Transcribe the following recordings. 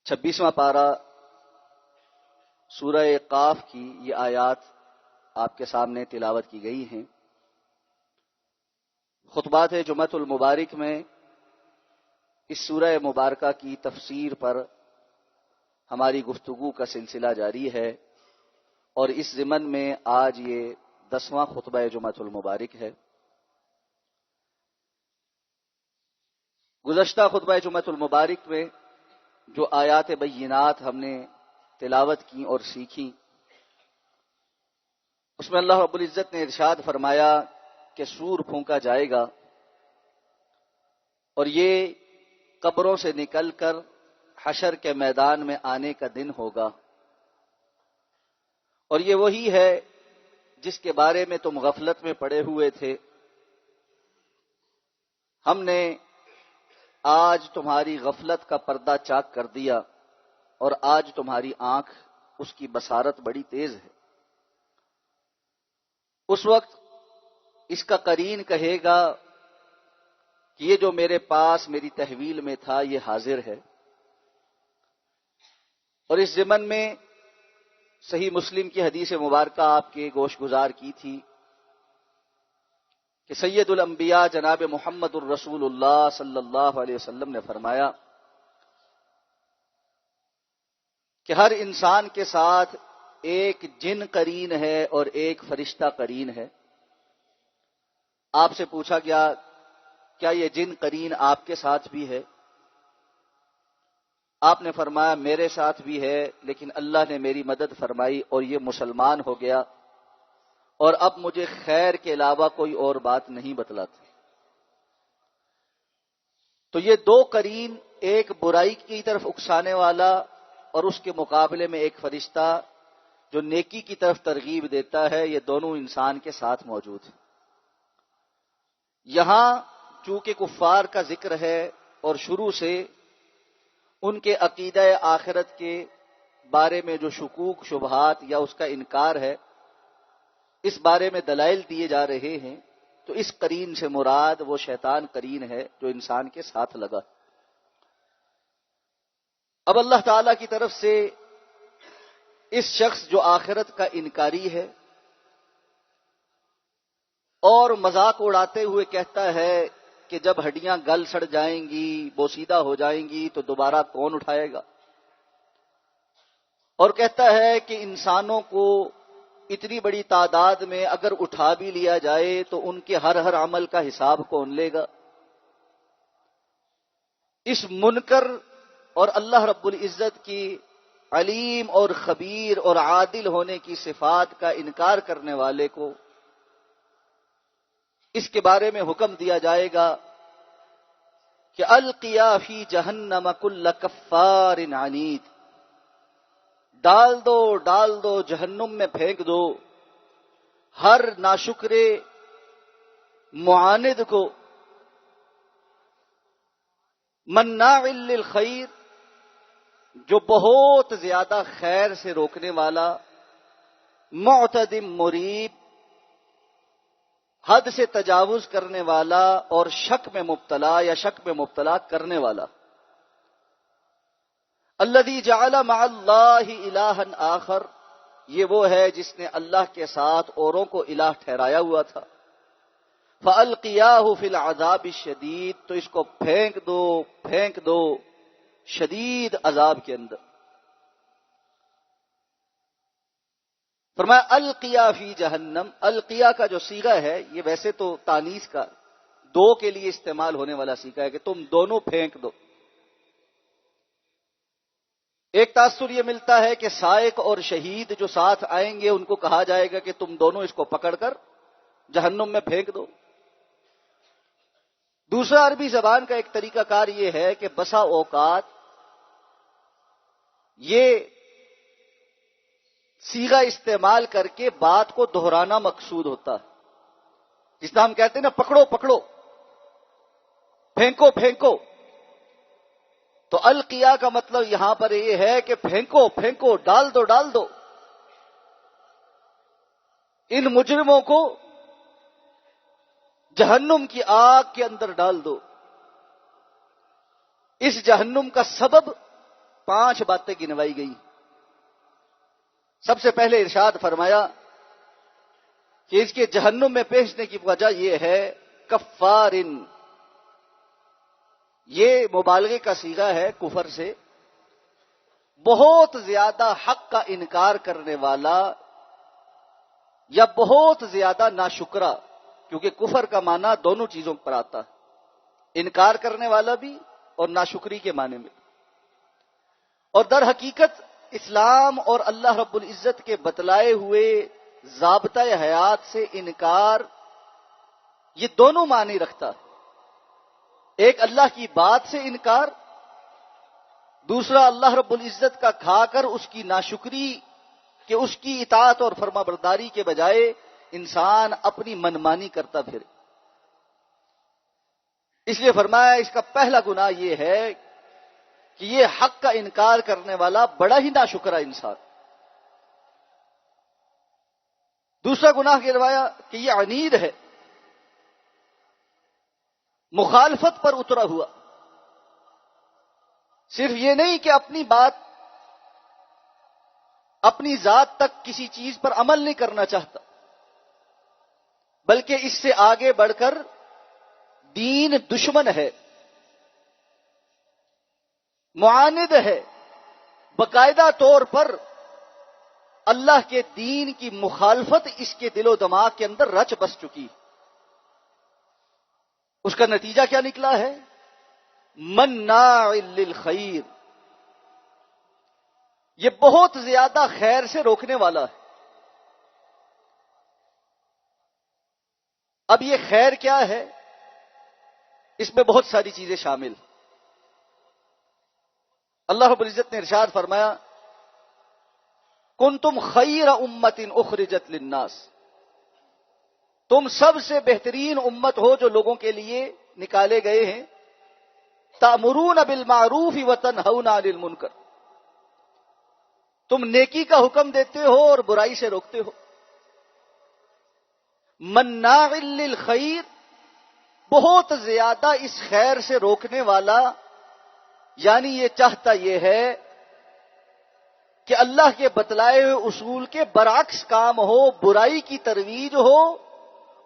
26واں پارہ سورہ قاف کی یہ آیات آپ کے سامنے تلاوت کی گئی ہیں۔ خطبات جمعۃ المبارک میں اس سورہ مبارکہ کی تفسیر پر ہماری گفتگو کا سلسلہ جاری ہے، اور اس ضمن میں آج یہ 10واں خطبہ جمعۃ المبارک ہے۔ گزشتہ خطبہ جمعۃ المبارک میں جو آیات بینات ہم نے تلاوت کی اور سیکھی، اس میں اللہ رب العزت نے ارشاد فرمایا کہ سور پھونکا جائے گا اور یہ قبروں سے نکل کر حشر کے میدان میں آنے کا دن ہوگا، اور یہ وہی ہے جس کے بارے میں تم غفلت میں پڑے ہوئے تھے۔ ہم نے آج تمہاری غفلت کا پردہ چاک کر دیا، اور آج تمہاری آنکھ اس کی بصارت بڑی تیز ہے۔ اس وقت اس کا قرین کہے گا کہ یہ جو میرے پاس میری تحویل میں تھا یہ حاضر ہے۔ اور اس ضمن میں صحیح مسلم کی حدیث مبارکہ آپ کے گوش گزار کی تھی کہ سید الانبیاء جناب محمد الرسول اللہ صلی اللہ علیہ وسلم نے فرمایا کہ ہر انسان کے ساتھ ایک جن قرین ہے اور ایک فرشتہ قرین ہے۔ آپ سے پوچھا گیا کیا یہ جن قرین آپ کے ساتھ بھی ہے؟ آپ نے فرمایا میرے ساتھ بھی ہے، لیکن اللہ نے میری مدد فرمائی اور یہ مسلمان ہو گیا، اور اب مجھے خیر کے علاوہ کوئی اور بات نہیں بتلاتی۔ تو یہ دو قرین، ایک برائی کی طرف اکسانے والا اور اس کے مقابلے میں ایک فرشتہ جو نیکی کی طرف ترغیب دیتا ہے، یہ دونوں انسان کے ساتھ موجود ہیں۔ یہاں چونکہ کفار کا ذکر ہے اور شروع سے ان کے عقیدہ آخرت کے بارے میں جو شکوک شبہات یا اس کا انکار ہے، اس بارے میں دلائل دیے جا رہے ہیں، تو اس قرین سے مراد وہ شیطان قرین ہے جو انسان کے ساتھ لگا۔ اب اللہ تعالی کی طرف سے اس شخص جو آخرت کا انکاری ہے اور مذاق اڑاتے ہوئے کہتا ہے کہ جب ہڈیاں گل سڑ جائیں گی، بوسیدہ ہو جائیں گی، تو دوبارہ کون اٹھائے گا، اور کہتا ہے کہ انسانوں کو اتنی بڑی تعداد میں اگر اٹھا بھی لیا جائے تو ان کے ہر عمل کا حساب کون لے گا۔ اس منکر اور اللہ رب العزت کی علیم اور خبیر اور عادل ہونے کی صفات کا انکار کرنے والے کو اس کے بارے میں حکم دیا جائے گا کہ القیا فی جہنم کل کفار عنید، ڈال دو جہنم میں پھینک دو ہر ناشکرے معاند کو، مناع للخیر، جو بہت زیادہ خیر سے روکنے والا، معتد مریب، حد سے تجاوز کرنے والا، اور شک میں مبتلا کرنے والا۔ الذی جعل مع اللہ الہا آخر، یہ وہ ہے جس نے اللہ کے ساتھ اوروں کو الہ ٹھہرایا ہوا تھا۔ فَأَلْقِيَاهُ فِي الْعَذَابِ الشَّدِيدِ، تو اس کو پھینک دو شدید عذاب کے اندر۔ فرمایا القیا فی جہنم، القیا کا جو صیغہ ہے یہ ویسے تو تانیث کا دو کے لیے استعمال ہونے والا صیغہ ہے کہ تم دونوں پھینک دو۔ ایک تاثر یہ ملتا ہے کہ سائق اور شہید جو ساتھ آئیں گے ان کو کہا جائے گا کہ تم دونوں اس کو پکڑ کر جہنم میں پھینک دو۔ دوسرا عربی زبان کا ایک طریقہ کار یہ ہے کہ بسا اوقات یہ صیغہ استعمال کر کے بات کو دہرانا مقصود ہوتا ہے، جس طرح ہم کہتے ہیں نا پکڑو، پھینکو۔ تو القیا کا مطلب یہاں پر یہ ہے کہ پھینکو، ڈال دو ان مجرموں کو جہنم کی آگ کے اندر ڈال دو۔ اس جہنم کا سبب 5 باتیں گنوائی گئی. سب سے پہلے ارشاد فرمایا کہ اس کے جہنم میں بھیجنے کی وجہ یہ ہے کفارن. یہ مبالغے کا صیغہ ہے کفر سے. بہت زیادہ حق کا انکار کرنے والا یا بہت زیادہ ناشکرا، کیونکہ کفر کا معنی دونوں چیزوں پر آتا ہے، انکار کرنے والا بھی اور ناشکری کے معنی میں. اور در حقیقت اسلام اور اللہ رب العزت کے بتلائے ہوئے ضابطۂ حیات سے انکار یہ دونوں معنی رکھتا ہے. ایک اللہ کی بات سے انکار، دوسرا اللہ رب العزت کا کھا کر اس کی ناشکری کہ اس کی اطاعت اور فرما برداری کے بجائے انسان اپنی منمانی کرتا پھرے. اس لیے فرمایا اس کا پہلا گناہ یہ ہے کہ یہ حق کا انکار کرنے والا بڑا ہی ناشکرا انسان. دوسرا گناہ کہلوایا کہ یہ عنید ہے، مخالفت پر اترا ہوا. صرف یہ نہیں کہ اپنی بات اپنی ذات تک کسی چیز پر عمل نہیں کرنا چاہتا، بلکہ اس سے آگے بڑھ کر دین دشمن ہے، معاند ہے، باقاعدہ طور پر اللہ کے دین کی مخالفت اس کے دل و دماغ کے اندر رچ بس چکی. اس کا نتیجہ کیا نکلا ہے؟ مناع للخیر. یہ بہت زیادہ خیر سے روکنے والا ہے. اب یہ خیر کیا ہے؟ اس میں بہت ساری چیزیں شامل. اللہ رب العزت نے ارشاد فرمایا کنتم خیر امت اخرجت للناس. تم سب سے بہترین امت ہو جو لوگوں کے لیے نکالے گئے ہیں. تأمرون بالمعروف وتنہون عن المنکر. تم نیکی کا حکم دیتے ہو اور برائی سے روکتے ہو. مناع للخیر، بہت زیادہ اس خیر سے روکنے والا، یعنی یہ چاہتا یہ ہے کہ اللہ کے بتلائے ہوئے اصول کے برعکس کام ہو، برائی کی ترویج ہو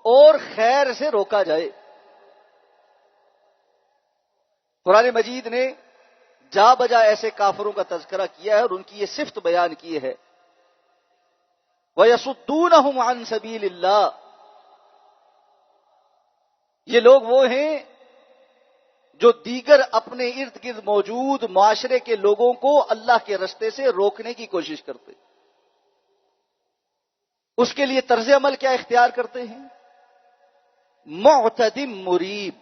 اور خیر سے روکا جائے. قرآن مجید نے جا بجا ایسے کافروں کا تذکرہ کیا ہے اور ان کی یہ صفت بیان کی ہے. وَيَصُدُّونَهُمْ عَنْ سَبِيلِ اللَّهِ. یہ لوگ وہ ہیں جو دیگر اپنے ارد گرد موجود معاشرے کے لوگوں کو اللہ کے رستے سے روکنے کی کوشش کرتے. اس کے لیے طرز عمل کیا اختیار کرتے ہیں؟ معتد مریب.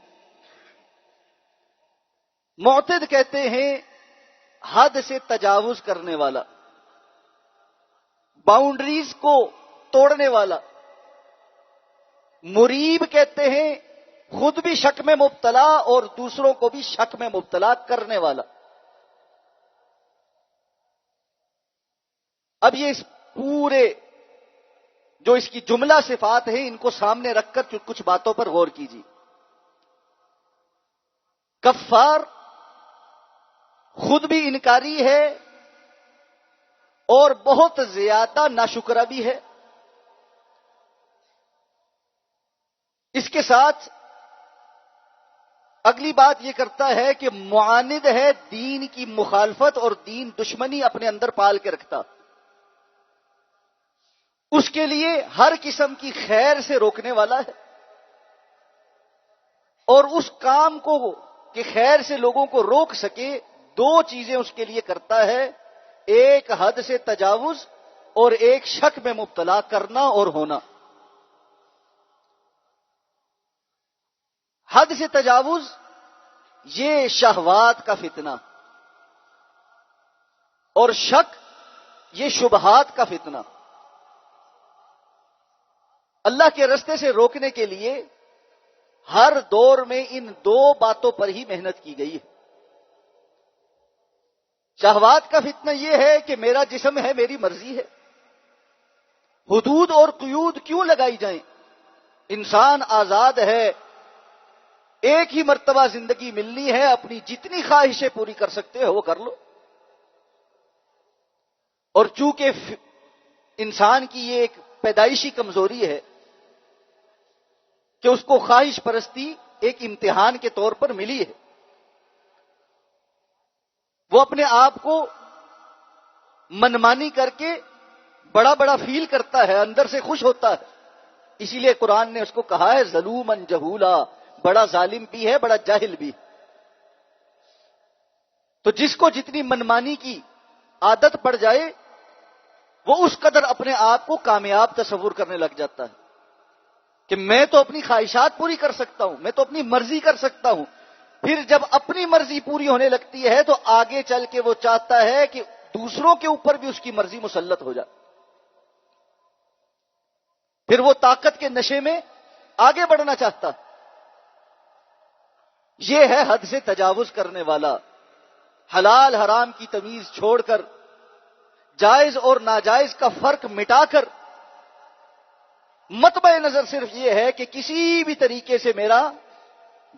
معتد کہتے ہیں حد سے تجاوز کرنے والا، باؤنڈریز کو توڑنے والا. مریب کہتے ہیں خود بھی شک میں مبتلا اور دوسروں کو بھی شک میں مبتلا کرنے والا. اب یہ اس پورے جو اس کی جملہ صفات ہیں ان کو سامنے رکھ کر کچھ باتوں پر غور کیجیے. کفار خود بھی انکاری ہے اور بہت زیادہ ناشکرا بھی ہے. اس کے ساتھ اگلی بات یہ کرتا ہے کہ معاند ہے، دین کی مخالفت اور دین دشمنی اپنے اندر پال کے رکھتا. اس کے لیے ہر قسم کی خیر سے روکنے والا ہے اور اس کام کو کہ خیر سے لوگوں کو روک سکے دو چیزیں اس کے لیے کرتا ہے. ایک حد سے تجاوز اور ایک شک میں مبتلا کرنا اور ہونا. حد سے تجاوز یہ شہوات کا فتنہ اور شک یہ شبہات کا فتنہ. اللہ کے رستے سے روکنے کے لیے ہر دور میں ان دو باتوں پر ہی محنت کی گئی ہے. شہوات کا فتنہ یہ ہے کہ میرا جسم ہے، میری مرضی ہے، حدود اور قیود کیوں لگائی جائیں؟ انسان آزاد ہے، ایک ہی مرتبہ زندگی ملنی ہے، اپنی جتنی خواہشیں پوری کر سکتے ہو وہ کر لو. اور چونکہ انسان کی یہ ایک پیدائشی کمزوری ہے کہ اس کو خواہش پرستی ایک امتحان کے طور پر ملی ہے. وہ اپنے آپ کو منمانی کر کے بڑا بڑا فیل کرتا ہے، اندر سے خوش ہوتا ہے. اسی لیے قرآن نے اس کو کہا ہے ظلومن جہولا، بڑا ظالم بھی ہے، بڑا جاہل بھی. تو جس کو جتنی منمانی کی عادت پڑ جائے وہ اس قدر اپنے آپ کو کامیاب تصور کرنے لگ جاتا ہے کہ میں تو اپنی خواہشات پوری کر سکتا ہوں، میں تو اپنی مرضی کر سکتا ہوں. پھر جب اپنی مرضی پوری ہونے لگتی ہے تو آگے چل کے وہ چاہتا ہے کہ دوسروں کے اوپر بھی اس کی مرضی مسلط ہو جائے. پھر وہ طاقت کے نشے میں آگے بڑھنا چاہتا. یہ ہے حد سے تجاوز کرنے والا، حلال حرام کی تمیز چھوڑ کر، جائز اور ناجائز کا فرق مٹا کر مطمع نظر صرف یہ ہے کہ کسی بھی طریقے سے میرا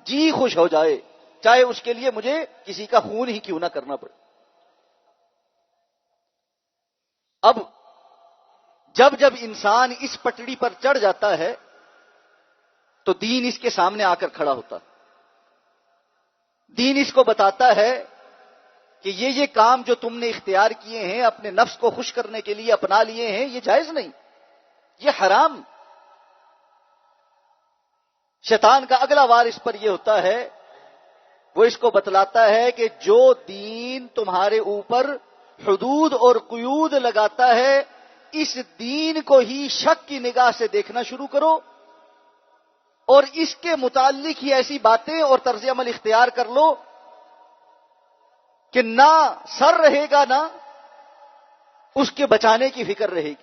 جی خوش ہو جائے، چاہے اس کے لیے مجھے کسی کا خون ہی کیوں نہ کرنا پڑے. اب جب جب انسان اس پٹڑی پر چڑھ جاتا ہے تو دین اس کے سامنے آ کر کھڑا ہوتا ہے. دین اس کو بتاتا ہے کہ یہ کام جو تم نے اختیار کیے ہیں، اپنے نفس کو خوش کرنے کے لیے اپنا لیے ہیں، یہ جائز نہیں، یہ حرام. شیطان کا اگلا وار اس پر یہ ہوتا ہے، وہ اس کو بتلاتا ہے کہ جو دین تمہارے اوپر حدود اور قیود لگاتا ہے، اس دین کو ہی شک کی نگاہ سے دیکھنا شروع کرو اور اس کے متعلق ہی ایسی باتیں اور طرز عمل اختیار کر لو کہ نہ سر رہے گا، نہ اس کے بچانے کی فکر رہے گی،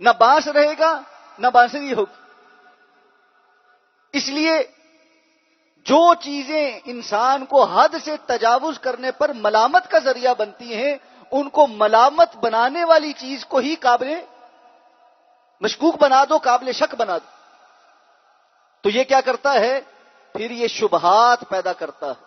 نہ بانس رہے گا نہ بانسری ہوگی. اس لیے جو چیزیں انسان کو حد سے تجاوز کرنے پر ملامت کا ذریعہ بنتی ہیں، ان کو ملامت بنانے والی چیز کو ہی قابل مشکوک بنا دو، قابل شک بنا دو. تو یہ کیا کرتا ہے؟ پھر یہ شبہات پیدا کرتا ہے.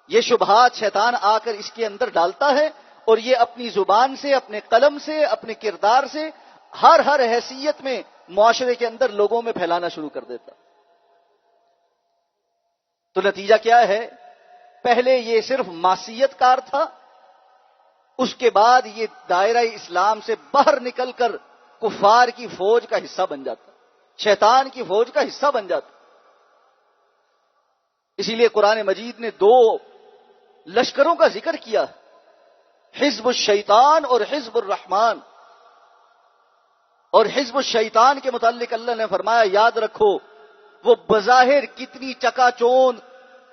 یہ شبہات شیطان آ کر اس کے اندر ڈالتا ہے اور یہ اپنی زبان سے، اپنے قلم سے، اپنے کردار سے ہر حیثیت میں معاشرے کے اندر لوگوں میں پھیلانا شروع کر دیتا. تو نتیجہ کیا ہے؟ پہلے یہ صرف معصیت کار تھا، اس کے بعد یہ دائرہ اسلام سے باہر نکل کر کفار کی فوج کا حصہ بن جاتا، شیطان کی فوج کا حصہ بن جاتا. اسی لیے قرآن مجید نے دو لشکروں کا ذکر کیا، حزب الشیطان اور حزب الرحمن. اور حزب الشیطان کے متعلق اللہ نے فرمایا یاد رکھو وہ بظاہر کتنی چکا چوند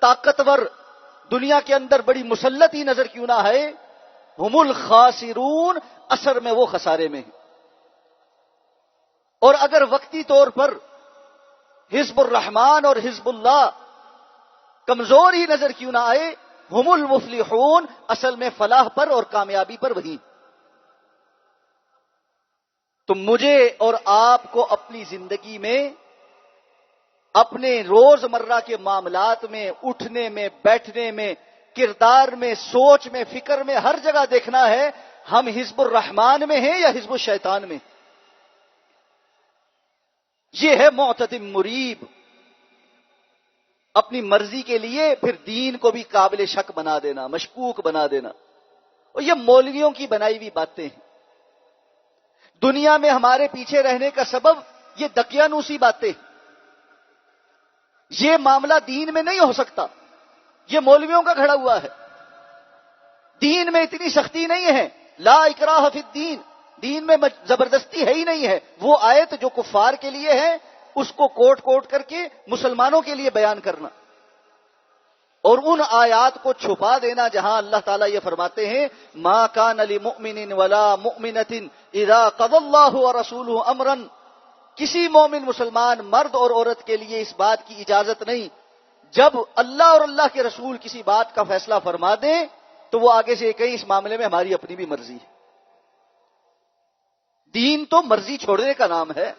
طاقتور دنیا کے اندر بڑی مسلط ہی نظر کیوں نہ ہے، ہم الخاسرون، اثر میں وہ خسارے میں ہیں. اور اگر وقتی طور پر حزب الرحمن اور حزب اللہ کمزور ہی نظر کیوں نہ آئے، ہم المفلحون، اصل میں فلاح پر اور کامیابی پر وہی. تو مجھے اور آپ کو اپنی زندگی میں، اپنے روز مرہ کے معاملات میں، اٹھنے میں، بیٹھنے میں، کردار میں، سوچ میں، فکر میں، ہر جگہ دیکھنا ہے ہم حزب الرحمن میں ہیں یا حزب الشیطان میں. یہ ہے معتدم مریب، اپنی مرضی کے لیے پھر دین کو بھی قابل شک بنا دینا، مشکوک بنا دینا. اور یہ مولویوں کی بنائی ہوئی باتیں ہیں. دنیا میں ہمارے پیچھے رہنے کا سبب یہ دقیانوسی باتیں. یہ معاملہ دین میں نہیں ہو سکتا، یہ مولویوں کا گھڑا ہوا ہے. دین میں اتنی سختی نہیں ہے، لا اکراہ فی الدین، دین میں زبردستی ہے ہی نہیں ہے. وہ آیت جو کفار کے لیے ہے اس کو کوٹ کوٹ کر کے مسلمانوں کے لیے بیان کرنا اور ان آیات کو چھپا دینا جہاں اللہ تعالیٰ یہ فرماتے ہیں ما کان لمؤمن ولا مؤمنۃ اذا قضى اللہ ورسولہ امرا، کسی مومن مسلمان مرد اور عورت کے لیے اس بات کی اجازت نہیں جب اللہ اور اللہ کے رسول کسی بات کا فیصلہ فرما دیں تو وہ آگے سے کہیں اس معاملے میں ہماری اپنی بھی مرضی ہے. دین تو مرضی چھوڑنے کا نام ہے.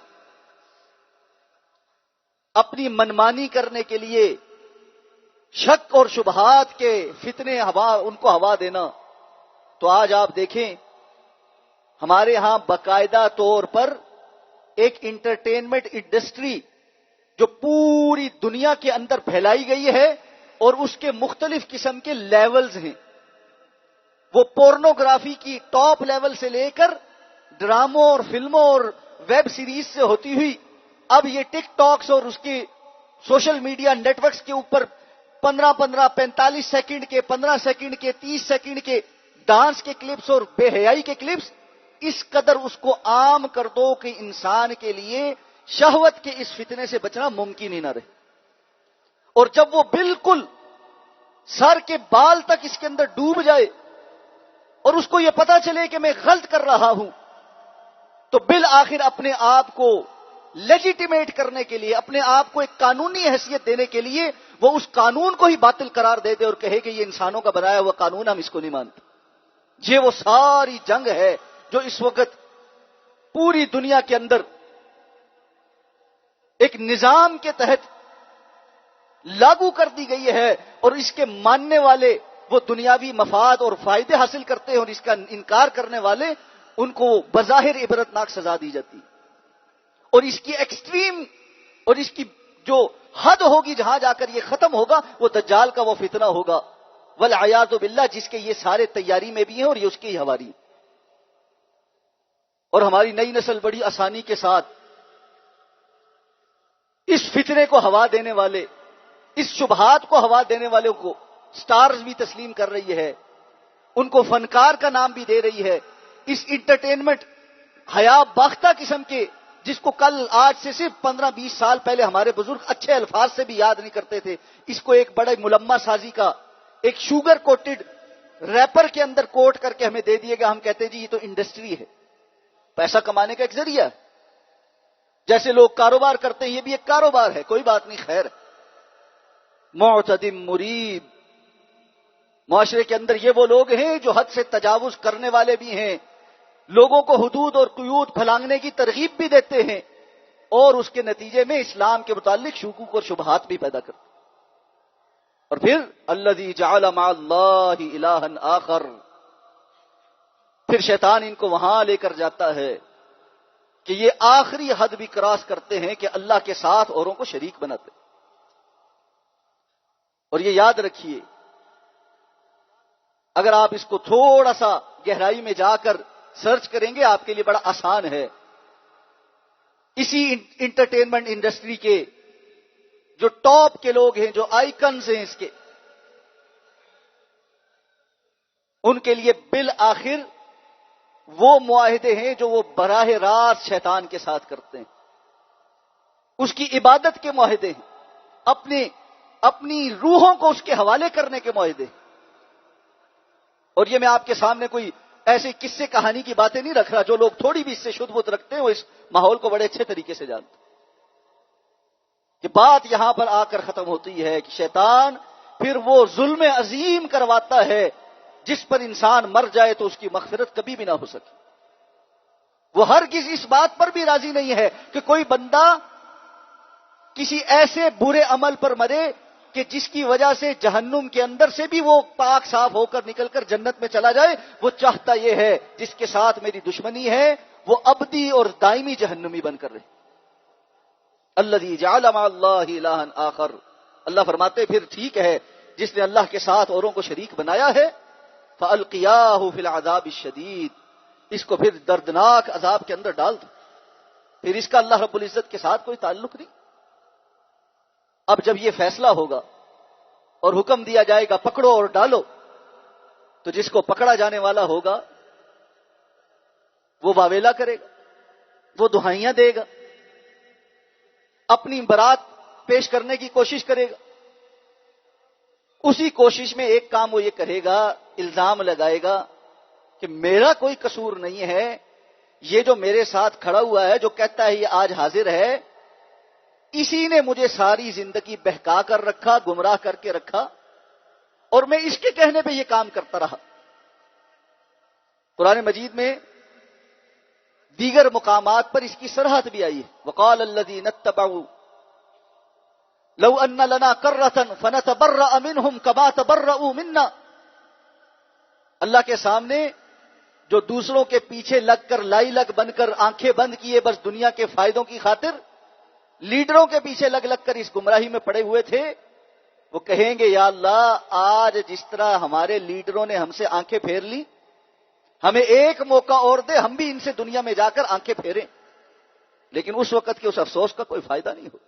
اپنی منمانی کرنے کے لیے شک اور شبہات کے فتنے ان کو ہوا دینا. تو آج آپ دیکھیں ہمارے ہاں باقاعدہ طور پر ایک انٹرٹینمنٹ انڈسٹری جو پوری دنیا کے اندر پھیلائی گئی ہے اور اس کے مختلف قسم کے لیولز ہیں. وہ پورنوگرافی کی ٹاپ لیول سے لے کر ڈراموں اور فلموں اور ویب سیریز سے ہوتی ہوئی اب یہ ٹک ٹاکس اور اس کے سوشل میڈیا نیٹ ورکس کے اوپر 15 45 سیکنڈ کے 15 سیکنڈ کے 30 سیکنڈ کے ڈانس کے کلپس اور بے حیائی کے کلپس اس قدر اس کو عام کر دو کہ انسان کے لیے شہوت کے اس فتنے سے بچنا ممکن ہی نہ رہے. اور جب وہ بالکل سر کے بال تک اس کے اندر ڈوب جائے اور اس کو یہ پتا چلے کہ میں غلط کر رہا ہوں تو بالآخر اپنے آپ کو لیجیٹیمیٹ کرنے کے لیے اپنے آپ کو ایک قانونی حیثیت دینے کے لیے وہ اس قانون کو ہی باطل قرار دے دے اور کہے کہ یہ انسانوں کا بنایا ہوا قانون ہم اس کو نہیں مانتے. یہ وہ ساری جنگ ہے جو اس وقت پوری دنیا کے اندر ایک نظام کے تحت لاگو کر دی گئی ہے اور اس کے ماننے والے وہ دنیاوی مفاد اور فائدے حاصل کرتے ہیں اور اس کا انکار کرنے والے ان کو بظاہر عبرتناک سزا دی جاتی. اور اس کی ایکسٹریم اور اس کی جو حد ہوگی جہاں جا کر یہ ختم ہوگا وہ دجال کا وہ فتنہ ہوگا والعیاذ باللہ جس کے یہ سارے تیاری میں بھی ہیں اور یہ اس کی ہواری. اور ہماری نئی نسل بڑی آسانی کے ساتھ اس فتنے کو ہوا دینے والے اس شبہات کو ہوا دینے والوں کو سٹارز بھی تسلیم کر رہی ہے, ان کو فنکار کا نام بھی دے رہی ہے. اس انٹرٹینمنٹ حیا باختہ قسم کے جس کو کل آج سے صرف 15-20 سال پہلے ہمارے بزرگ اچھے الفاظ سے بھی یاد نہیں کرتے تھے, اس کو ایک بڑے ملمہ سازی کا ایک شوگر کوٹڈ ریپر کے اندر کوٹ کر کے ہمیں دے دیے گا. ہم کہتے ہیں جی یہ تو انڈسٹری ہے, پیسہ کمانے کا ایک ذریعہ ہے. جیسے لوگ کاروبار کرتے ہیں یہ بھی ایک کاروبار ہے, کوئی بات نہیں, خیر. معتدم مریب, معاشرے کے اندر یہ وہ لوگ ہیں جو حد سے تجاوز کرنے والے بھی ہیں, لوگوں کو حدود اور قیود پھلانگنے کی ترغیب بھی دیتے ہیں اور اس کے نتیجے میں اسلام کے متعلق شکوک اور شبہات بھی پیدا کرتے ہیں. اور پھر الذی جعل مع اللہ الہا آخر, پھر شیطان ان کو وہاں لے کر جاتا ہے کہ یہ آخری حد بھی کراس کرتے ہیں کہ اللہ کے ساتھ اوروں کو شریک بناتے. اور یہ یاد رکھیے, اگر آپ اس کو تھوڑا سا گہرائی میں جا کر سرچ کریں گے آپ کے لیے بڑا آسان ہے. اسی انٹرٹینمنٹ انڈسٹری کے جو ٹاپ کے لوگ ہیں, جو آئیکنز ہیں اس کے, ان کے لیے بالآخر وہ معاہدے ہیں جو وہ براہ راست شیطان کے ساتھ کرتے ہیں. اس کی عبادت کے معاہدے ہیں, اپنی روحوں کو اس کے حوالے کرنے کے معاہدے. اور یہ میں آپ کے سامنے کوئی ایسے قصے کہانی کی باتیں نہیں رکھ رہا, جو لوگ تھوڑی بھی اس سے شدھ بت رکھتے ہیں وہ اس ماحول کو بڑے اچھے طریقے سے جانتے ہیں. کہ بات یہاں پر آ کر ختم ہوتی ہے کہ شیطان پھر وہ ظلم عظیم کرواتا ہے جس پر انسان مر جائے تو اس کی مغفرت کبھی بھی نہ ہو سکے. وہ ہرگز اس بات پر بھی راضی نہیں ہے کہ کوئی بندہ کسی ایسے برے عمل پر مرے کہ جس کی وجہ سے جہنم کے اندر سے بھی وہ پاک صاف ہو کر نکل کر جنت میں چلا جائے. وہ چاہتا یہ ہے جس کے ساتھ میری دشمنی ہے وہ ابدی اور دائمی جہنمی بن کر رہے. الذی جعل مع اللہ الہا آخر, اللہ فرماتے پھر ٹھیک ہے جس نے اللہ کے ساتھ اوروں کو شریک بنایا ہے, فَأَلْقِيَاهُ فِي الْعَذَابِ الشَّدِيدِ, اس کو پھر دردناک عذاب کے اندر ڈال دو. پھر اس کا اللہ رب العزت کے ساتھ کوئی تعلق نہیں. اب جب یہ فیصلہ ہوگا اور حکم دیا جائے گا پکڑو اور ڈالو, تو جس کو پکڑا جانے والا ہوگا وہ واویلا کرے گا, وہ دہائیاں دے گا, اپنی برات پیش کرنے کی کوشش کرے گا. اسی کوشش میں ایک کام وہ یہ کرے گا, الزام لگائے گا کہ میرا کوئی قصور نہیں ہے, یہ جو میرے ساتھ کھڑا ہوا ہے جو کہتا ہے یہ آج حاضر ہے, اسی نے مجھے ساری زندگی بہکا کر رکھا, گمراہ کر کے رکھا, اور میں اس کے کہنے پہ یہ کام کرتا رہا. قرآن مجید میں دیگر مقامات پر اس کی صراحت بھی آئی ہے. وقال الذین اتبعوا لو ان لنا کرۃ فنتبرأ منهم كما تبرؤوا منا. اللہ کے سامنے جو دوسروں کے پیچھے لگ کر لائی لگ بن کر آنکھیں بند کیے بس دنیا کے فائدوں کی خاطر لیڈروں کے پیچھے لگ لگ کر اس گمراہی میں پڑے ہوئے تھے، وہ کہیں گے یا اللہ آج جس طرح ہمارے لیڈروں نے ہم سے آنکھیں پھیر لی، ہمیں ایک موقع اور دے، ہم بھی ان سے دنیا میں جا کر آنکھیں پھیریں۔ لیکن اس وقت کے اس افسوس کا کوئی فائدہ نہیں ہو۔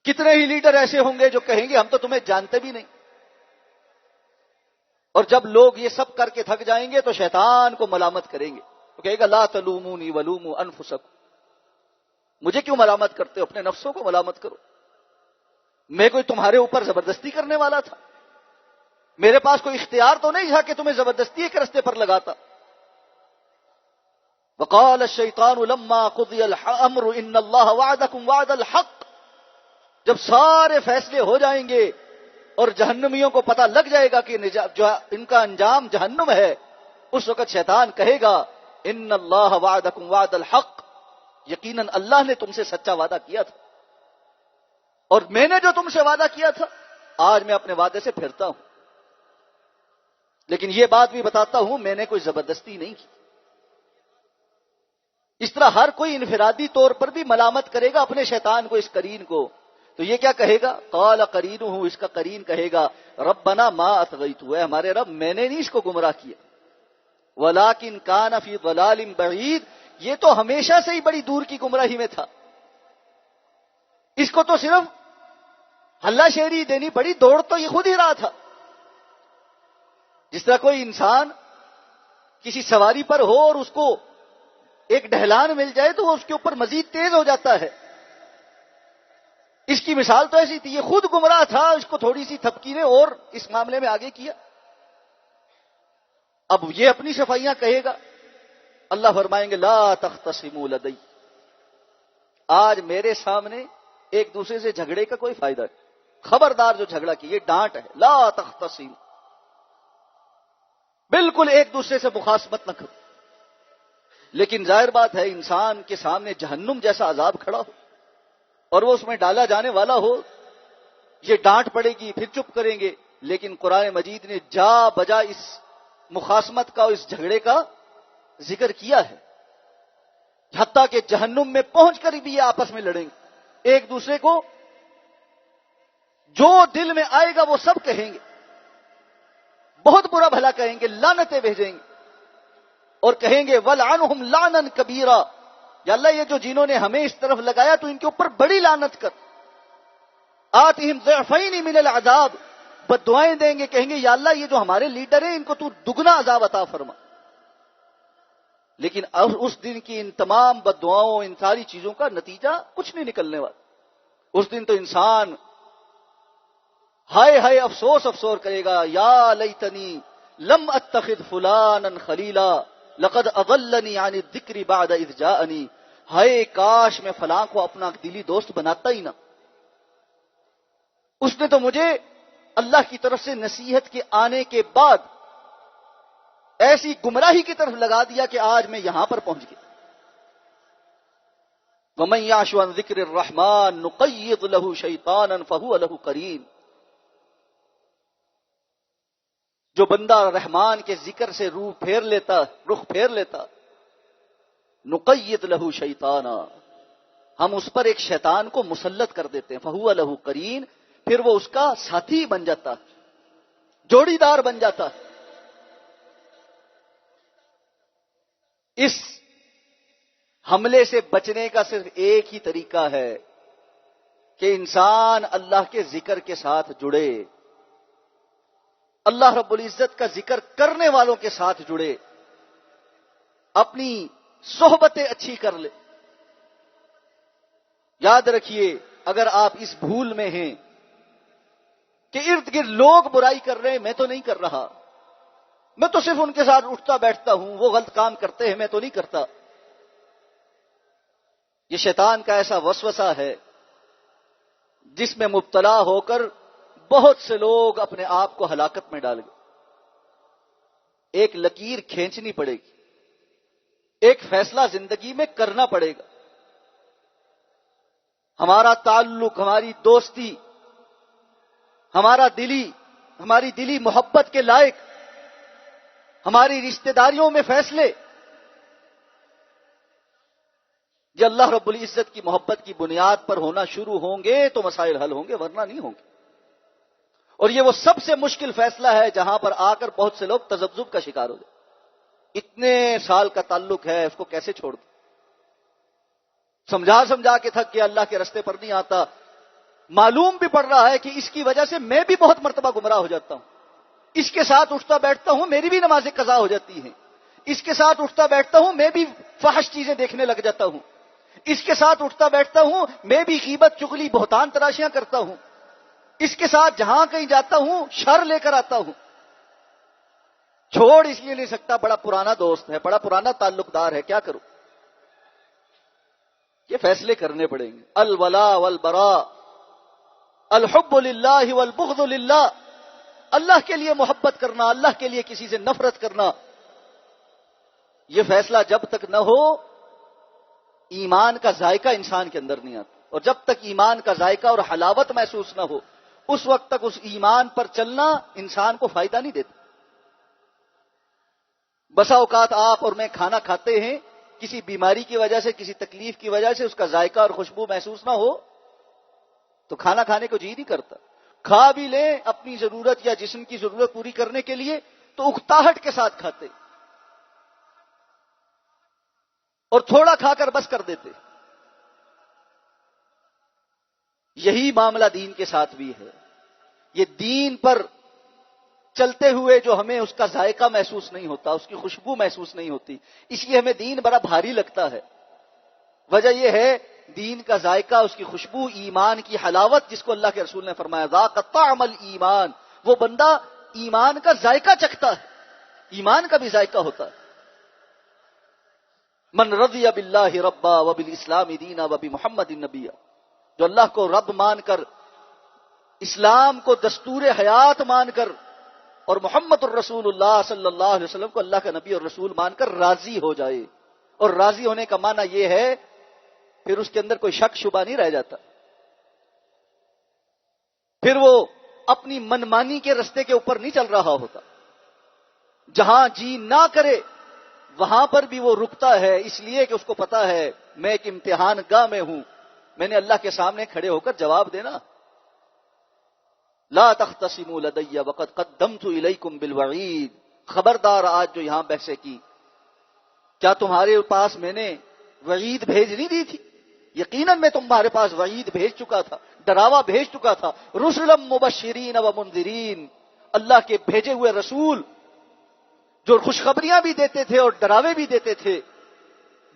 کتنے ہی لیڈر ایسے ہوں گے جو کہیں گے ہم تو تمہیں جانتے بھی نہیں، اور جب لوگ یہ سب کر کے تھک جائیں گے تو شیطان کو ملامت کریں گے، تو کہے گا لا تلومونی ولوموا انفسکم، مجھے کیوں ملامت کرتے ہو، اپنے نفسوں کو ملامت کرو، میں کوئی تمہارے اوپر زبردستی کرنے والا تھا؟ میرے پاس کوئی اختیار تو نہیں تھا کہ تمہیں زبردستی ایک رستے پر لگاتا۔ وقال الشیطان لما قضی الامر ان اللہ وعدکم وعد الحق، جب سارے فیصلے ہو جائیں گے اور جہنمیوں کو پتہ لگ جائے گا کہ جو ان کا انجام جہنم ہے، اس وقت شیطان کہے گا ان اللہ وعدکم وعد الحق، یقیناً اللہ نے تم سے سچا وعدہ کیا تھا، اور میں نے جو تم سے وعدہ کیا تھا آج میں اپنے وعدے سے پھرتا ہوں۔ لیکن یہ بات بھی بتاتا ہوں میں نے کوئی زبردستی نہیں کی۔ اس طرح ہر کوئی انفرادی طور پر بھی ملامت کرے گا اپنے شیطان کو، اس قرین کو۔ تو یہ کیا کہے گا؟ قال قرینہ، اس کا قرین کہے گا ربنا ما اطغیتہ، اے ہمارے رب میں نے نہیں اس کو گمراہ کیا، ولکن کان فی ضلال بعید، یہ تو ہمیشہ سے ہی بڑی دور کی گمراہی میں تھا، اس کو تو صرف ہلا شیری دینی پڑی، دوڑ تو یہ خود ہی رہا تھا۔ جس طرح کوئی انسان کسی سواری پر ہو اور اس کو ایک ڈھلان مل جائے تو وہ اس کے اوپر مزید تیز ہو جاتا ہے، اس کی مثال تو ایسی تھی، یہ خود گمراہ تھا، اس کو تھوڑی سی تھپکی نے اور اس معاملے میں آگے کیا۔ اب یہ اپنی صفائیاں کہے گا، اللہ فرمائیں گے لا تختصموا لدی، آج میرے سامنے ایک دوسرے سے جھگڑے کا کوئی فائدہ نہیں، خبردار جو جھگڑا کی، یہ ڈانٹ ہے، لا تختصم، بالکل ایک دوسرے سے مخاصمت نہ کرو۔ لیکن ظاہر بات ہے انسان کے سامنے جہنم جیسا عذاب کھڑا ہو اور وہ اس میں ڈالا جانے والا ہو، یہ ڈانٹ پڑے گی، پھر چپ کریں گے۔ لیکن قرآن مجید نے جا بجا اس مخاصمت کا، اس جھگڑے کا ذکر کیا ہے، حتیٰ کہ جہنم میں پہنچ کر بھی یہ آپس میں لڑیں گے، ایک دوسرے کو جو دل میں آئے گا وہ سب کہیں گے، بہت برا بھلا کہیں گے، لعنتیں بھیجیں گے اور کہیں گے وَلْعَنْهُمْ لَعْنًا كَبِيرًا، یا اللہ یہ جو جنہوں نے ہمیں اس طرف لگایا تو ان کے اوپر بڑی لعنت کر، آتِهِمْ ضِعْفَيْنِ مِنَ الْعَذَابِ، بد دعائیں دیں گے، کہیں گے یا اللہ یہ جو ہمارے لیڈر ہیں ان کو تو دگنا عذاب عطا فرما۔ لیکن اس دن کی ان تمام بد دعاؤں، ان ساری چیزوں کا نتیجہ کچھ نہیں نکلنے والا۔ اس دن تو انسان ہائے ہائے افسوس افسوس کرے گا، یا لیتنی لم اتخذ فلانا خلیلا لقد اضلنی عن الذکر بعد اذ جاءنی، ہائے کاش میں فلاں کو اپنا دلی دوست بناتا ہی نہ، اس نے تو مجھے اللہ کی طرف سے نصیحت کے آنے کے بعد ایسی گمراہی کی طرف لگا دیا کہ آج میں یہاں پر پہنچ گیا۔ وَمَن يَعْشُ عَن ذِكْرِ الرَّحْمَٰنِ نُقَيِّضْ لَهُ شَيْطَانًا فَهُوَ لَهُ قَرِينٌ، جو بندہ رحمان کے ذکر سے رخ پھیر لیتا نقید لہو شیطانا، ہم اس پر ایک شیطان کو مسلط کر دیتے ہیں، فہو لہو قرین، پھر وہ اس کا ساتھی بن جاتا، جوڑی دار بن جاتا۔ اس حملے سے بچنے کا صرف ایک ہی طریقہ ہے کہ انسان اللہ کے ذکر کے ساتھ جڑے، اللہ رب العزت کا ذکر کرنے والوں کے ساتھ جڑے، اپنی صحبتیں اچھی کر لے۔ یاد رکھیے اگر آپ اس بھول میں ہیں کہ ارد گرد لوگ برائی کر رہے ہیں میں تو نہیں کر رہا، میں تو صرف ان کے ساتھ اٹھتا بیٹھتا ہوں، وہ غلط کام کرتے ہیں میں تو نہیں کرتا، یہ شیطان کا ایسا وسوسہ ہے جس میں مبتلا ہو کر بہت سے لوگ اپنے آپ کو ہلاکت میں ڈال گئے۔ ایک لکیر کھینچنی پڑے گی، ایک فیصلہ زندگی میں کرنا پڑے گا، ہمارا تعلق، ہماری دوستی، ہماری دلی محبت کے لائق ہماری رشتہ داریوں میں فیصلے، یہ اللہ رب العزت کی محبت کی بنیاد پر ہونا شروع ہوں گے تو مسائل حل ہوں گے، ورنہ نہیں ہوں گے۔ اور یہ وہ سب سے مشکل فیصلہ ہے جہاں پر آ کر بہت سے لوگ تذبذب کا شکار ہو جائے۔ اتنے سال کا تعلق ہے، اس کو کیسے چھوڑ دیں؟ سمجھا سمجھا کے تھک کے اللہ کے رستے پر نہیں آتا۔ معلوم بھی پڑ رہا ہے کہ اس کی وجہ سے میں بھی بہت مرتبہ گمراہ ہو جاتا ہوں، اس کے ساتھ اٹھتا بیٹھتا ہوں، میری بھی نمازیں قضا ہو جاتی ہیں، اس کے ساتھ اٹھتا بیٹھتا ہوں، میں بھی فحش چیزیں دیکھنے لگ جاتا ہوں، اس کے ساتھ اٹھتا بیٹھتا ہوں، میں بھی غیبت چغلی بہتان تراشیاں کرتا ہوں، اس کے ساتھ جہاں کہیں جاتا ہوں شر لے کر آتا ہوں۔ چھوڑ اس لیے نہیں سکتا، بڑا پرانا دوست ہے، بڑا پرانا تعلق دار ہے، کیا کروں؟ یہ فیصلے کرنے پڑیں گے۔ الولا والبراء، الحب للہ والبغض للہ، اللہ کے لیے محبت کرنا، اللہ کے لیے کسی سے نفرت کرنا، یہ فیصلہ جب تک نہ ہو ایمان کا ذائقہ انسان کے اندر نہیں آتا، اور جب تک ایمان کا ذائقہ اور حلاوت محسوس نہ ہو اس وقت تک اس ایمان پر چلنا انسان کو فائدہ نہیں دیتا۔ بسا اوقات آپ اور میں کھانا کھاتے ہیں، کسی بیماری کی وجہ سے، کسی تکلیف کی وجہ سے اس کا ذائقہ اور خوشبو محسوس نہ ہو تو کھانا کھانے کو جی نہیں کرتا۔ کھا بھی لیں اپنی ضرورت یا جسم کی ضرورت پوری کرنے کے لیے تو اکتاہٹ کے ساتھ کھاتے اور تھوڑا کھا کر بس کر دیتے۔ یہی معاملہ دین کے ساتھ بھی ہے۔ یہ دین پر چلتے ہوئے جو ہمیں اس کا ذائقہ محسوس نہیں ہوتا، اس کی خوشبو محسوس نہیں ہوتی، اس لیے ہمیں دین بڑا بھاری لگتا ہے۔ وجہ یہ ہے دین کا ذائقہ، اس کی خوشبو، ایمان کی حلاوت، جس کو اللہ کے رسول نے فرمایا ذاق طعم الایمان، وہ بندہ ایمان کا ذائقہ چکھتا ہے، ایمان کا بھی ذائقہ ہوتا ہے۔ من رضی باللہ ربا وبالاسلام دینا وبمحمد نبیا، جو اللہ کو رب مان کر، اسلام کو دستور حیات مان کر، اور محمد الرسول اللہ صلی اللہ علیہ وسلم کو اللہ کا نبی اور رسول مان کر راضی ہو جائے۔ اور راضی ہونے کا معنی یہ ہے پھر اس کے اندر کوئی شک شبہ نہیں رہ جاتا، پھر وہ اپنی منمانی کے رستے کے اوپر نہیں چل رہا ہوتا، جہاں جی نہ کرے وہاں پر بھی وہ رکتا ہے، اس لیے کہ اس کو پتا ہے میں ایک امتحان گاہ میں ہوں، میں نے اللہ کے سامنے کھڑے ہو کر جواب دینا۔ لا تختصموا لدی وقد قدمت الیکم بالوعید، خبردار آج جو یہاں بحثیں کی، کیا تمہارے پاس میں نے وعید بھیج نہیں دی تھی؟ یقیناً میں تمہارے پاس وعید بھیج چکا تھا، ڈراوا بھیج چکا تھا۔ رسلا مبشرین و منذرین، اللہ کے بھیجے ہوئے رسول جو خوشخبریاں بھی دیتے تھے اور ڈراوے بھی دیتے تھے۔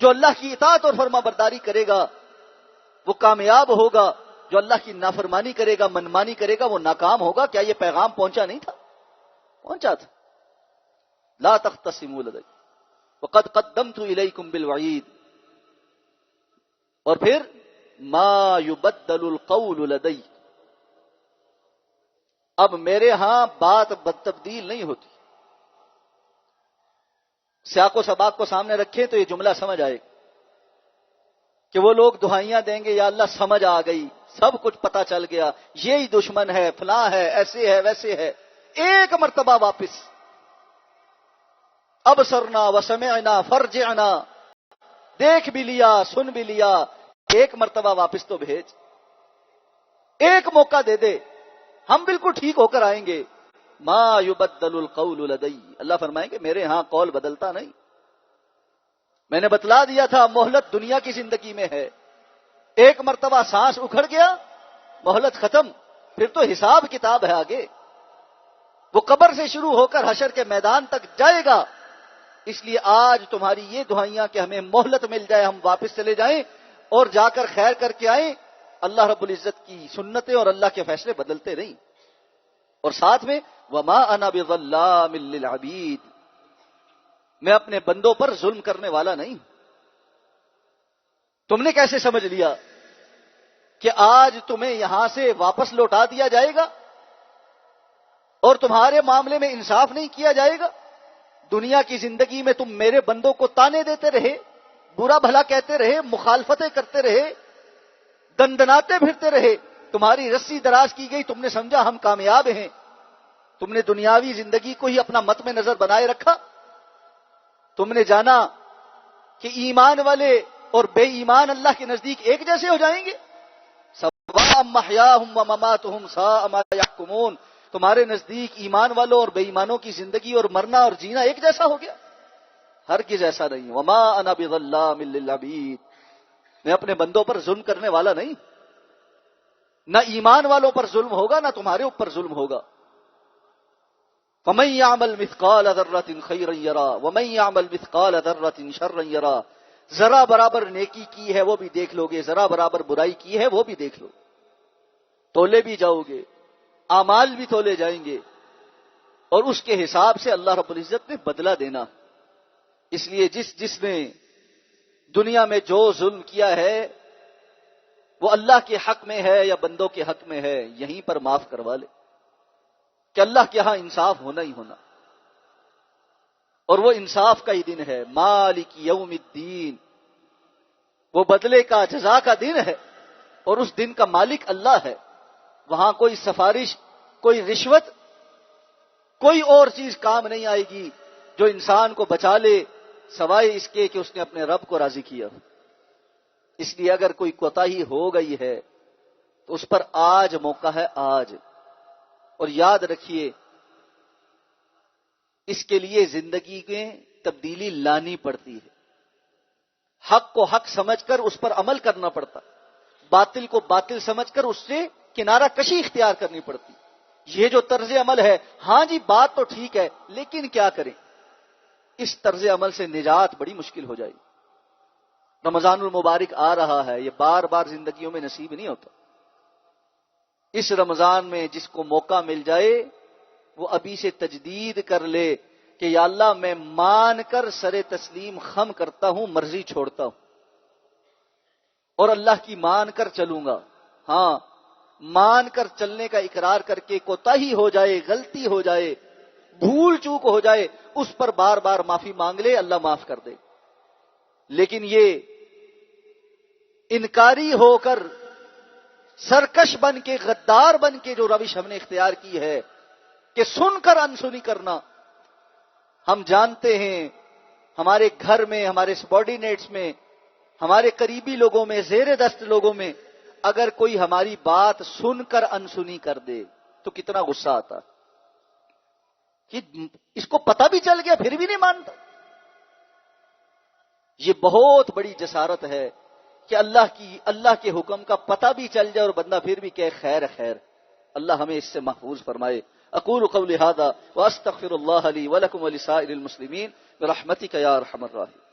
جو اللہ کی اطاعت اور فرما برداری کرے گا وہ کامیاب ہوگا، جو اللہ کی نافرمانی کرے گا، منمانی کرے گا، وہ ناکام ہوگا۔ کیا یہ پیغام پہنچا نہیں تھا؟ پہنچا تھا۔ لا تختصموا لدی وقد قدمت الیکم بالوعید، اور پھر ما یبدل القول لدی، اب میرے ہاں بات تبدیل نہیں ہوتی۔ سیاق و سباق کو سامنے رکھیں تو یہ جملہ سمجھ آئے گا کہ وہ لوگ دعائیاں دیں گے، یا اللہ سمجھ آ گئی، سب کچھ پتا چل گیا، یہی دشمن ہے، فلاں ہے، ایسے ہے، ویسے ہے۔ ایک مرتبہ واپس، ابصرنا وسمعنا فرجعنا، دیکھ بھی لیا، سن بھی لیا، ایک مرتبہ واپس تو بھیج، ایک موقع دے دے، ہم بالکل ٹھیک ہو کر آئیں گے۔ ما یبدل القول لدی، اللہ فرمائیں گے میرے ہاں قول بدلتا نہیں۔ میں نے بتلا دیا تھا مہلت دنیا کی زندگی میں ہے، ایک مرتبہ سانس اکھڑ گیا مہلت ختم، پھر تو حساب کتاب ہے آگے، وہ قبر سے شروع ہو کر حشر کے میدان تک جائے گا۔ اس لیے آج تمہاری یہ دعائیاں کہ ہمیں مہلت مل جائے، ہم واپس چلے جائیں اور جا کر خیر کر کے آئیں، اللہ رب العزت کی سنتیں اور اللہ کے فیصلے بدلتے نہیں۔ اور ساتھ میں وما انا بظلام للعبید، میں اپنے بندوں پر ظلم کرنے والا نہیں۔ تم نے کیسے سمجھ لیا کہ آج تمہیں یہاں سے واپس لوٹا دیا جائے گا اور تمہارے معاملے میں انصاف نہیں کیا جائے گا؟ دنیا کی زندگی میں تم میرے بندوں کو تانے دیتے رہے، برا بھلا کہتے رہے، مخالفتیں کرتے رہے، دندناتے پھرتے رہے، تمہاری رسی دراز کی گئی، تم نے سمجھا ہم کامیاب ہیں، تم نے دنیاوی زندگی کو ہی اپنا مت میں نظر بنائے رکھا، تم نے جانا کہ ایمان والے اور بے ایمان اللہ کے نزدیک ایک جیسے ہو جائیں گے؟ سواء محیاہم ومماتہم ساء ما یحکمون، تمہارے نزدیک ایمان والوں اور بے ایمانوں کی زندگی اور مرنا اور جینا ایک جیسا ہو گیا؟ ہرگز ایسا نہیں۔ وما انا بظلام للعبید، میں اپنے بندوں پر ظلم کرنے والا نہیں، نہ ایمان والوں پر ظلم ہوگا نہ تمہارے اوپر ظلم ہوگا۔ فمن يعمل مثقال ذرة خيرا يرى ومن يعمل مثقال ذرة شرا يرى، ذرا برابر نیکی کی ہے وہ بھی دیکھ لو گے، ذرا برابر برائی کی ہے وہ بھی دیکھ لو، تولے بھی جاؤ گے، اعمال بھی تولے جائیں گے، اور اس کے حساب سے اللہ رب العزت نے بدلہ دینا۔ اس لیے جس نے دنیا میں جو ظلم کیا ہے وہ اللہ کے حق میں ہے یا بندوں کے حق میں ہے، یہیں پر معاف کروا لے، کہ اللہ کے ہاں انصاف ہونا ہی ہونا، اور وہ انصاف کا ہی دن ہے، مالک یوم الدین، وہ بدلے کا جزا کا دن ہے، اور اس دن کا مالک اللہ ہے۔ وہاں کوئی سفارش، کوئی رشوت، کوئی اور چیز کام نہیں آئے گی جو انسان کو بچا لے سوائے اس کے کہ اس نے اپنے رب کو راضی کیا۔ اس لیے اگر کوئی کوتاہی ہو گئی ہے تو اس پر آج موقع ہے، آج۔ اور یاد رکھیے اس کے لیے زندگی میں تبدیلی لانی پڑتی ہے، حق کو حق سمجھ کر اس پر عمل کرنا پڑتا، باطل کو باطل سمجھ کر اس سے کنارہ کشی اختیار کرنی پڑتی۔ یہ جو طرز عمل ہے، ہاں جی بات تو ٹھیک ہے لیکن کیا کریں، اس طرز عمل سے نجات بڑی مشکل ہو جائے گی۔ رمضان المبارک آ رہا ہے، یہ بار بار زندگیوں میں نصیب نہیں ہوتا۔ اس رمضان میں جس کو موقع مل جائے وہ ابھی سے تجدید کر لے کہ یا اللہ میں مان کر سر تسلیم خم کرتا ہوں، مرضی چھوڑتا ہوں، اور اللہ کی مان کر چلوں گا۔ ہاں، مان کر چلنے کا اقرار کر کے کوتاہی ہو جائے، غلطی ہو جائے، بھول چوک ہو جائے، اس پر بار بار معافی مانگ لے، اللہ معاف کر دے۔ لیکن یہ انکاری ہو کر، سرکش بن کے، غدار بن کے جو روش ہم نے اختیار کی ہے کہ سن کر انسنی کرنا، ہم جانتے ہیں ہمارے گھر میں، ہمارے سبارڈینیٹس میں، ہمارے قریبی لوگوں میں، زیر دست لوگوں میں اگر کوئی ہماری بات سن کر انسنی کر دے تو کتنا غصہ آتا کہ اس کو پتہ بھی چل گیا پھر بھی نہیں مانتا۔ یہ بہت بڑی جسارت ہے کہ اللہ کے حکم کا پتہ بھی چل جائے اور بندہ پھر بھی کہے خیر خیر۔ اللہ ہمیں اس سے محفوظ فرمائے۔ اقول قولی ھذا واستغفر اللہ لی ولکم ولسائر المسلمین برحمتک یا ارحم الراحمین۔